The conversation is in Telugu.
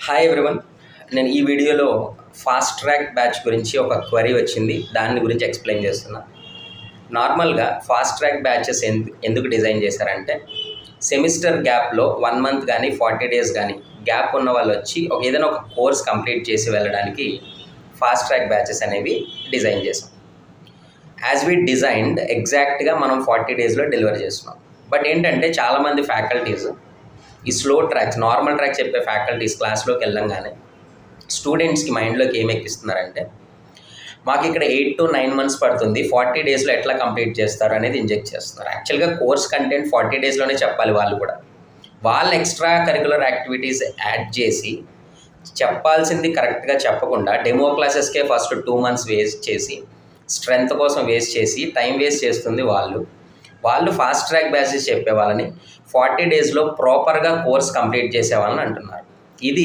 Hi everyone. నేను ఈ వీడియోలో ఫాస్ట్ ట్రాక్ బ్యాచ్ గురించి ఒక క్వరీ వచ్చింది, దాని గురించి ఎక్స్ప్లెయిన్ చేస్తున్నా. నార్మల్గా ఫాస్ట్ ట్రాక్ బ్యాచెస్ ఎందుకు డిజైన్ చేశారంటే, సెమిస్టర్ గ్యాప్లో 1 మంత్ కానీ 40 డేస్ కానీ గ్యాప్ ఉన్న వాళ్ళు వచ్చి ఏదైనా ఒక కోర్స్ కంప్లీట్ చేసి వెళ్ళడానికి ఫాస్ట్ ట్రాక్ బ్యాచెస్ అనేవి డిజైన్ చేసాం. యాజ్ వి డిజైన్డ్ ఎగ్జాక్ట్గా మనం 40 డేస్లో డెలివర్ చేస్తున్నాం. బట్ ఏంటంటే చాలామంది ఫ్యాకల్టీస్ ఈ స్లో ట్రాక్స్, నార్మల్ ట్రాక్ చెప్పే ఫ్యాకల్టీస్ క్లాస్లోకి వెళ్ళంగానే స్టూడెంట్స్కి మైండ్లోకి ఏం ఎక్కిస్తున్నారంటే, మాకు ఇక్కడ 8 to 9 months పడుతుంది, 40 డేస్లో ఎట్లా కంప్లీట్ చేస్తారు అనేది ఇంజెక్ట్ చేస్తున్నారు. యాక్చువల్గా కోర్స్ కంటెంట్ 40 డేస్లోనే చెప్పాలి. వాళ్ళు కూడా వాళ్ళ ఎక్స్ట్రా కరికులర్ యాక్టివిటీస్ యాడ్ చేసి చెప్పాల్సింది కరెక్ట్గా చెప్పకుండా డెమో క్లాసెస్కే ఫస్ట్ 2 months వేస్ట్ చేసి, స్ట్రెంత్ కోసం వేస్ట్ చేసి, టైం వేస్ట్ చేస్తుంది వాళ్ళు ఫాస్ట్ ట్రాక్ బ్యాచెస్ చెప్పే వాళ్ళని 40 డేస్లో ప్రాపర్గా కోర్స్ కంప్లీట్ చేసే వాళ్ళని అంటున్నారు. ఇది